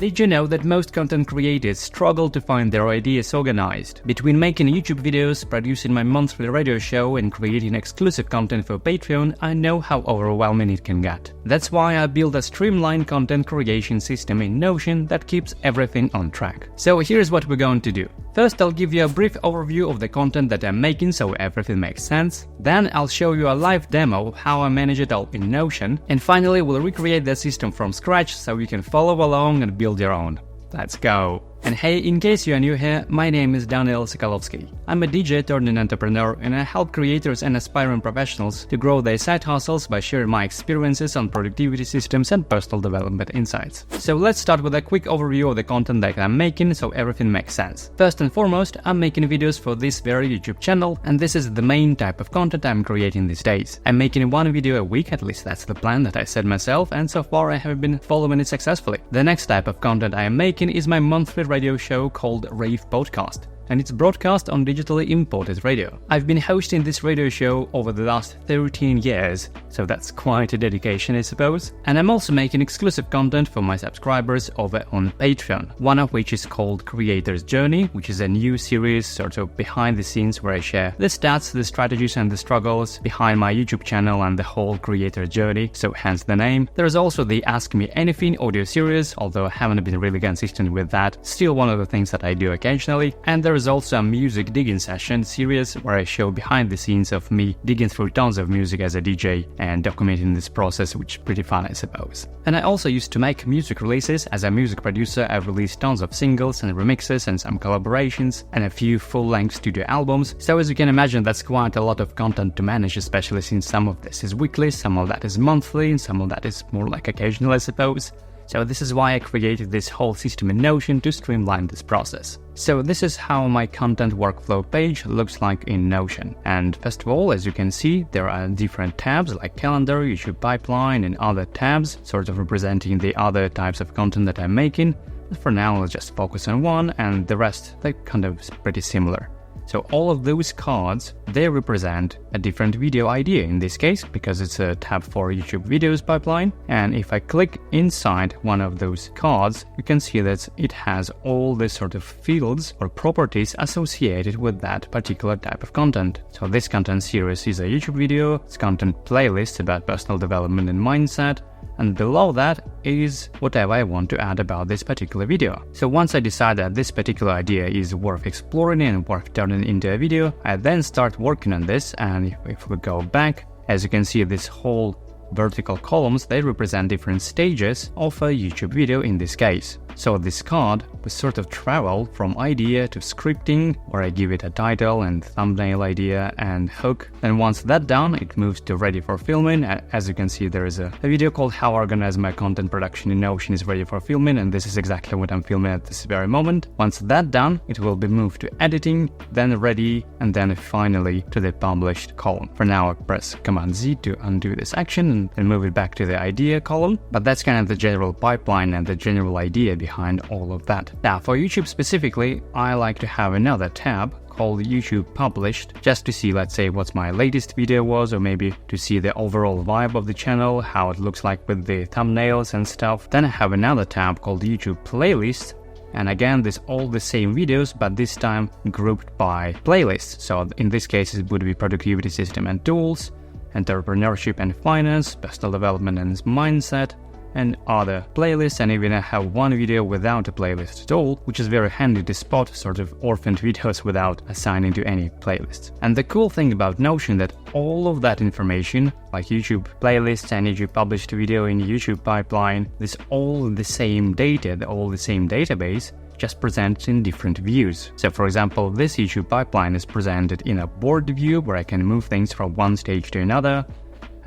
Did you know that most content creators struggle to find their ideas organized? Between making YouTube videos, producing my monthly radio show and creating exclusive content for Patreon, I know how overwhelming it can get. That's why I built a streamlined content creation system in Notion that keeps everything on track. So here's what we're going to do. First, I'll give you a brief overview of the content that I'm making so everything makes sense. Then I'll show you a live demo of how I manage it all in Notion. And finally, we'll recreate the system from scratch so you can follow along and build your own. Let's go! And hey, in case you are new here, my name is Daniel Sokolovsky. I'm a DJ turned entrepreneur, and I help creators and aspiring professionals to grow their side hustles by sharing my experiences on productivity systems and personal development insights. So let's start with a quick overview of the content that I'm making so everything makes sense. First and foremost, I'm making videos for this very YouTube channel, and this is the main type of content I'm creating these days. I'm making one video a week, at least that's the plan that I set myself, and so far I have been following it successfully. The next type of content I am making is my monthly radio show called Rave Podcast, and it's broadcast on digitally imported radio. I've been hosting this radio show over the last 13 years, so that's quite a dedication, I suppose. And I'm also making exclusive content for my subscribers over on Patreon, one of which is called Creator's Journey, which is a new series sort of behind the scenes where I share the stats, the strategies and the struggles behind my YouTube channel and the whole creator journey, so hence the name. There's also the Ask Me Anything audio series, although I haven't been really consistent with that, still one of the things that I do occasionally. And there is also a music digging session series where I show behind the scenes of me digging through tons of music as a DJ and documenting this process, which is pretty fun, I suppose. And I also used to make music releases. As a music producer, I've released tons of singles and remixes and some collaborations and a few full-length studio albums. So as you can imagine, that's quite a lot of content to manage, especially since some of this is weekly, some of that is monthly, and some of that is more like occasional, I suppose. So this is why I created this whole system in Notion to streamline this process. So this is how my content workflow page looks like in Notion. And first of all, as you can see, there are different tabs like calendar, YouTube pipeline and other tabs, sort of representing the other types of content that I'm making. But for now, let's just focus on one, and the rest, they're kind of pretty similar. So all of those cards, they represent a different video idea in this case, because it's a tab for YouTube videos pipeline. And if I click inside one of those cards, you can see that it has all the sort of fields or properties associated with that particular type of content. So this content series is a YouTube video, it's content playlist about personal development and mindset, and below that is whatever I want to add about this particular video. So once I decide that this particular idea is worth exploring and worth turning into a video, I then start working on this. And if we go back, as you can see, this whole vertical columns, they represent different stages of a YouTube video in this case. So this card will sort of travel from idea to scripting, where I give it a title and thumbnail idea and hook. And once that's done, it moves to ready for filming. As you can see, there is a video called How I Organize My Content Production in Notion is ready for filming, and this is exactly what I'm filming at this very moment. Once that's done, it will be moved to editing, then ready, and then finally to the published column. For now, I press Command Z to undo this action and move it back to the idea column. But that's kind of the general pipeline and the general idea behind all of that. Now, for YouTube specifically, I like to have another tab called YouTube Published, just to see, let's say, what my latest video was, or maybe to see the overall vibe of the channel, how it looks like with the thumbnails and stuff. Then I have another tab called YouTube Playlist, and again, this all the same videos, but this time grouped by playlists. So in this case, it would be productivity system and tools, entrepreneurship and finance, personal development and mindset, and other playlists. And even I have one video without a playlist at all, which is very handy to spot sort of orphaned videos without assigning to any playlists. And the cool thing about Notion that all of that information, like YouTube playlists and YouTube published video in YouTube pipeline, this all the same data, all the same database, just presented in different views. So for example, this YouTube pipeline is presented in a board view where I can move things from one stage to another,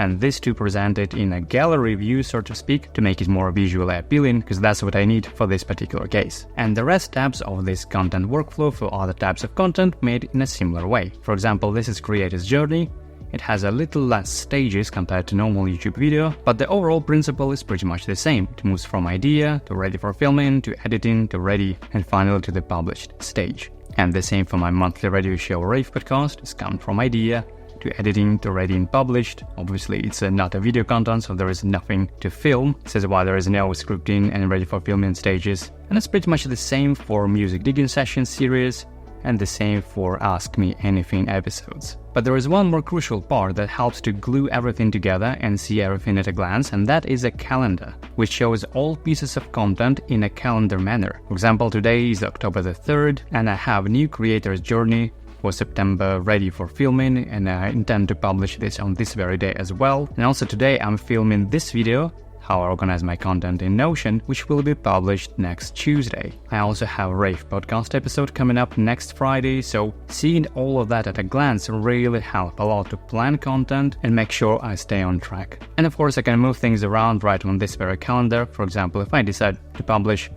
and this too presented in a gallery view, so to speak, to make it more visually appealing, because that's what I need for this particular case. And the rest tabs of this content workflow for other types of content made in a similar way. For example, this is Creator's Journey. It has a little less stages compared to normal YouTube video, but the overall principle is pretty much the same. It moves from idea to ready for filming, to editing, to ready, and finally to the published stage. And the same for my monthly radio show Rave Podcast. It's come from idea to editing to ready and published. Obviously, it's not a video content, so there is nothing to film. This is why there is no scripting and ready for filming stages. And it's pretty much the same for music digging session series and the same for Ask Me Anything episodes. But there is one more crucial part that helps to glue everything together and see everything at a glance, and that is a calendar, which shows all pieces of content in a calendar manner. For example, today is October the 3rd, and I have a new creator's journey for September ready for filming, and I intend to publish this on this very day as well. And also today I'm filming this video, how I organize my content in Notion, which will be published next Tuesday. I also have a Rave podcast episode coming up next Friday, so seeing all of that at a glance really helps a lot to plan content and make sure I stay on track. And of course I can move things around right on this very calendar. For example, if I decide to publish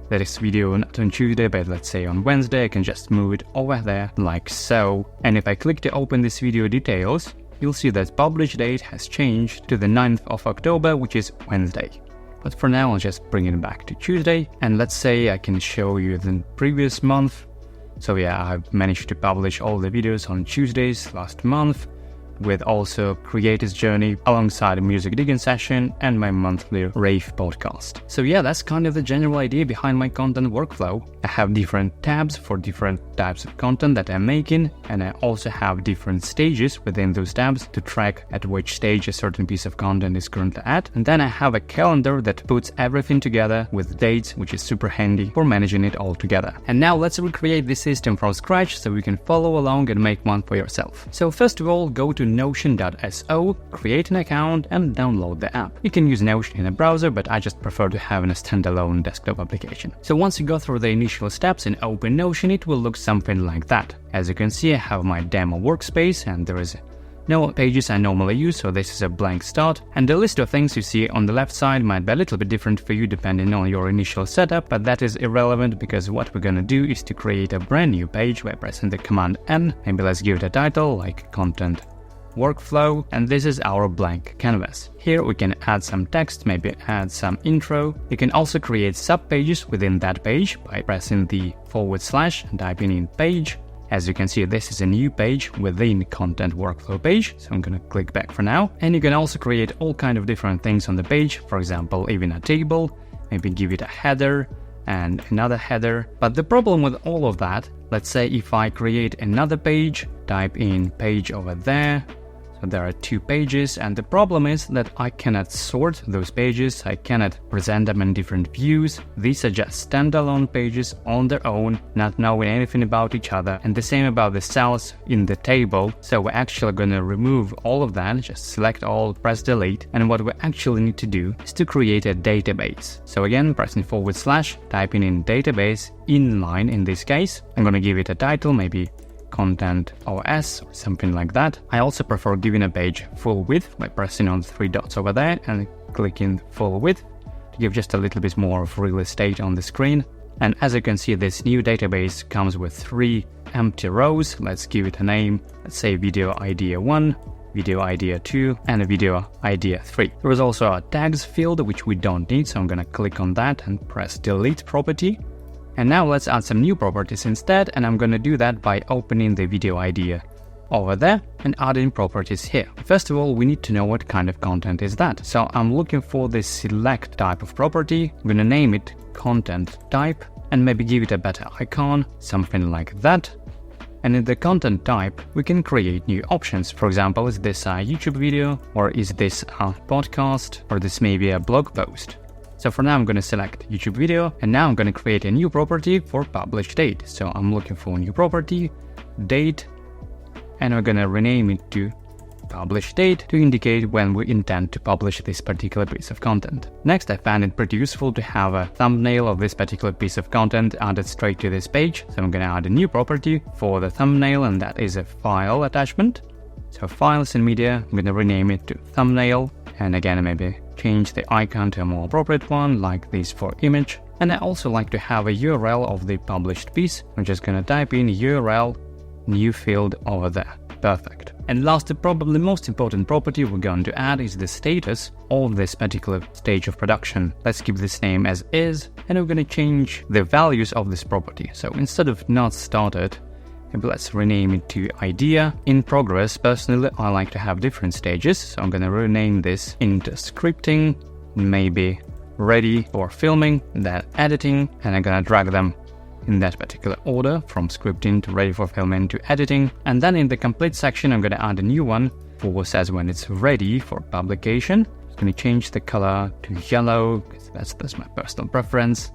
this video not on Tuesday, but let's say on Wednesday, I can just move it over there like so. And if I click to open this video details, you'll see that publish date has changed to the 9th of October, which is Wednesday. But for now, I'll just bring it back to Tuesday. And let's say I can show you the previous month. So yeah, I've managed to publish all the videos on Tuesdays last month, with also Creator's Journey alongside a music digging session and my monthly Rave podcast. So yeah, that's kind of the general idea behind my content workflow. I have different tabs for different types of content that I'm making, and I also have different stages within those tabs to track at which stage a certain piece of content is currently at. And then I have a calendar that puts everything together with dates, which is super handy for managing it all together. And now let's recreate this system from scratch so we can follow along and make one for yourself. So first of all, go to Notion.so, create an account and download the app. You can use Notion in a browser, but I just prefer to have a standalone desktop application. So once you go through the initial steps and open Notion, it will look something like that. As you can see, I have my demo workspace and there is no pages I normally use, so this is a blank start. And the list of things you see on the left side might be a little bit different for you depending on your initial setup, but that is irrelevant because what we're gonna do is to create a brand new page by pressing the command N. Maybe let's give it a title like Content Workflow, and this is our blank canvas. Here we can add some text, maybe add some intro. You can also create sub-pages within that page by pressing the / and typing in page. As you can see, this is a new page within Content Workflow page, so I'm gonna click back for now. And you can also create all kind of different things on the page, for example, even a table, maybe give it a header and another header. But the problem with all of that, let's say if I create another page, type in page over there, so there are 2 pages, and the problem is that I cannot sort those pages, I cannot present them in different views. These are just standalone pages on their own, not knowing anything about each other, and the same about the cells in the table. So we're actually gonna remove all of that, just select all, press delete, and what we actually need to do is to create a database. So again, pressing /, typing in database inline in this case. I'm gonna give it a title, maybe Content OS or something like that. I also prefer giving a page full width by pressing on 3 dots over there and clicking full width to give just a little bit more of real estate on the screen. And as you can see, this new database comes with 3 empty rows. Let's give it a name. Let's say Video Idea 1, Video Idea 2, and a Video Idea 3. There is also a tags field which we don't need, so I'm gonna click on that and press delete property. And now let's add some new properties instead, and I'm gonna do that by opening the video idea over there and adding properties here. First of all, we need to know what kind of content is that. So I'm looking for this select type of property. I'm gonna name it content type and maybe give it a better icon, something like that. And in the content type, we can create new options. For example, is this a YouTube video, or is this a podcast, or this may be a blog post? So for now, I'm going to select YouTube video, and now I'm going to create a new property for publish date. So I'm looking for a new property, date, and we're going to rename it to publish date to indicate when we intend to publish this particular piece of content. Next, I found it pretty useful to have a thumbnail of this particular piece of content added straight to this page. So I'm going to add a new property for the thumbnail, and that is a file attachment. So files and media, I'm going to rename it to thumbnail. And again, maybe change the icon to a more appropriate one, like this for image. And I also like to have a URL of the published piece. I'm just going to type in URL, new field over there. Perfect. And last, probably most important property we're going to add is the status of this particular stage of production. Let's keep this name as is, and we're going to change the values of this property. So instead of not started, Maybe let's rename it to idea. In progress, personally, I like to have different stages. So I'm going to rename this into scripting, maybe ready for filming, then editing, and I'm going to drag them in that particular order from scripting to ready for filming to editing. And then in the complete section, I'm going to add a new one for says when it's ready for publication. I'm going to change the color to yellow because that's my personal preference.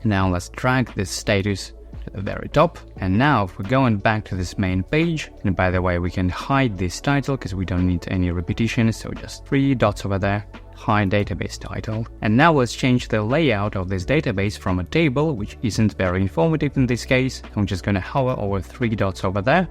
And now let's drag this status to the very top. And now if we're going back to this main page, and by the way, we can hide this title because we don't need any repetition. So just 3 dots over there. Hide database title. And now let's change the layout of this database from a table, which isn't very informative in this case. I'm just going to hover over 3 dots over there,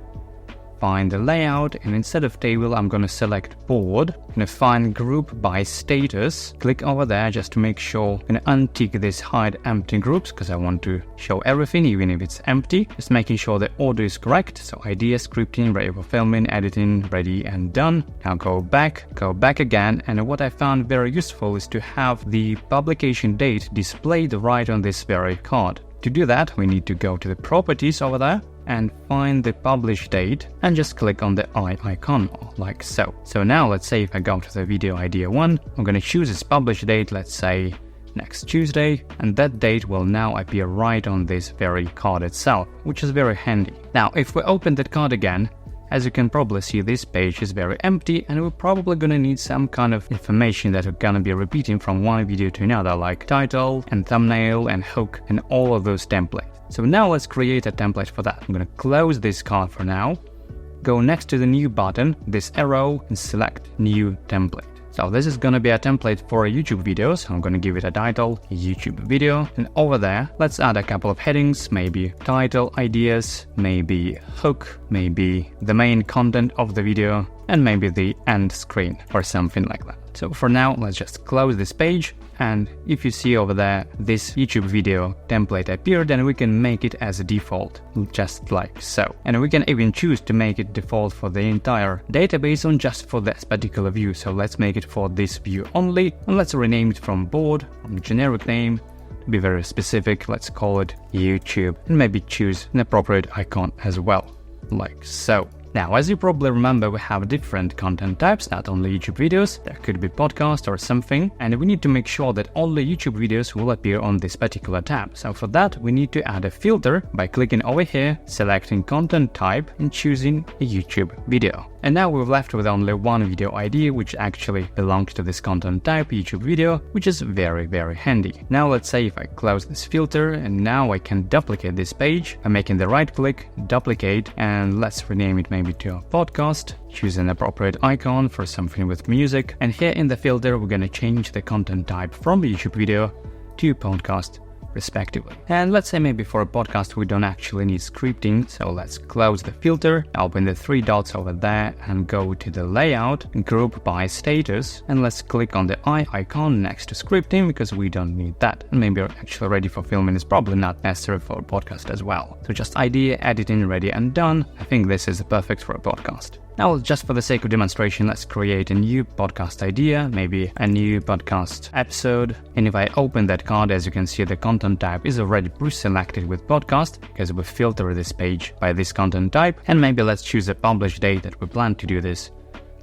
find the layout, and instead of table, I'm going to select board. I'm going to find group by status, click over there just to make sure. I'm going to untick this hide empty groups because I want to show everything even if it's empty, just making sure the order is correct. So idea, scripting, ready for filming, editing, ready and done. Now go back again, and what I found very useful is to have the publication date displayed right on this very card. To do that, we need to go to the properties over there and find the publish date and just click on the eye icon like so. So now let's say if I go to the video idea 1, I'm going to choose its publish date, let's say next Tuesday, and that date will now appear right on this very card itself, which is very handy. Now if we open that card again, as you can probably see, this page is very empty, and we're probably going to need some kind of information that we're going to be repeating from one video to another, like title and thumbnail and hook and all of those templates. So now let's create a template for that. I'm going to close this card for now, go next to the new button, this arrow, and select new template. So this is going to be a template for a YouTube video, so I'm going to give it a title, YouTube video, and over there, let's add a couple of headings, maybe title, ideas, maybe hook, maybe the main content of the video, and maybe the end screen or something like that. So for now, let's just close this page. And if you see over there, this YouTube video template appeared, then we can make it as a default, just like so. And we can even choose to make it default for the entire database or just for this particular view. So let's make it for this view only, and let's rename it from board, from generic name, to be very specific, let's call it YouTube, and maybe choose an appropriate icon as well, like so. Now, as you probably remember, we have different content types, not only YouTube videos, there could be podcast or something, and we need to make sure that only YouTube videos will appear on this particular tab. So for that, we need to add a filter by clicking over here, selecting content type and choosing a YouTube video. And now we're left with only one video ID, which actually belongs to this content type, YouTube video, which is very, very handy. Now let's say if I close this filter, and now I can duplicate this page by making the right click, duplicate, and let's rename it maybe to a podcast, choose an appropriate icon for something with music, and here in the filter we're going to change the content type from YouTube video to podcast respectively. And let's say maybe for a podcast we don't actually need scripting, so let's close the filter, open the 3 dots over there and go to the layout, group by status, and let's click on the eye icon next to scripting because we don't need that. And maybe actually ready for filming is probably not necessary for a podcast as well. So just idea, editing, ready and done. I think this is perfect for a podcast. Now, just for the sake of demonstration, let's create a new podcast idea, maybe a new podcast episode. And if I open that card, as you can see, the content type is already pre-selected with podcast because we filter this page by this content type. And maybe let's choose a publish date that we plan to do this,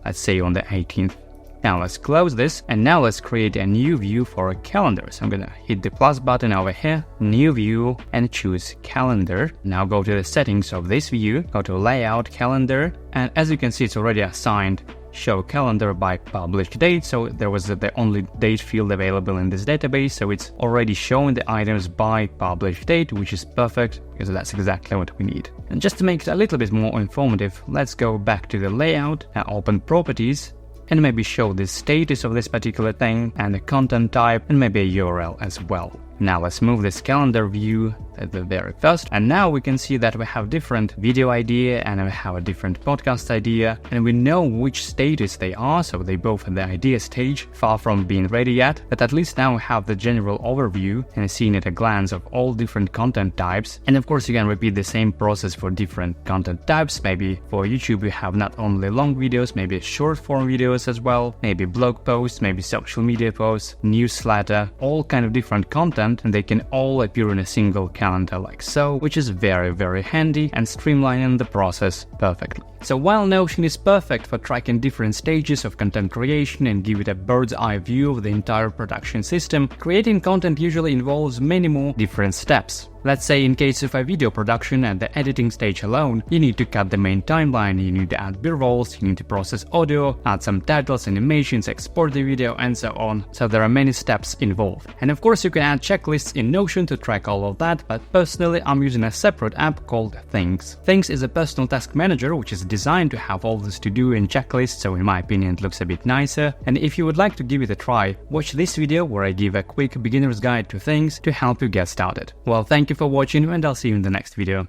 let's say on the 18th. Now let's close this, and now let's create a new view for a calendar. So I'm gonna hit the plus button over here, new view, and choose calendar. Now go to the settings of this view, go to layout, calendar, and as you can see, it's already assigned show calendar by published date. So there was the only date field available in this database, so it's already showing the items by published date, which is perfect because that's exactly what we need. And just to make it a little bit more informative, let's go back to the layout and open properties, and maybe show the status of this particular thing and the content type and maybe a URL as well. Now let's move this calendar view at the very first, and now we can see that we have different video idea and we have a different podcast idea, and we know which status they are, so they both at the idea stage, far from being ready yet, but at least now we have the general overview and seeing at a glance of all different content types. And of course you can repeat the same process for different content types. Maybe for YouTube you have not only long videos, maybe short form videos as well, maybe blog posts, maybe social media posts, newsletter, all kind of different content content, and they can all appear in a single calendar like so, which is very handy and streamlining the process perfectly. So while Notion is perfect for tracking different stages of content creation and give it a bird's eye view of the entire production system, creating content usually involves many more different steps. Let's say in case of a video production at the editing stage alone, you need to cut the main timeline, you need to add b-rolls, you need to process audio, add some titles, animations, export the video, and so on. So there are many steps involved. And of course you can add checklists in Notion to track all of that, but personally I'm using a separate app called Things. Things is a personal task manager which is designed to have all this to do in checklists, so in my opinion it looks a bit nicer. And if you would like to give it a try, watch this video where I give a quick beginner's guide to Things to help you get started. Well, thank you for watching, and I'll see you in the next video.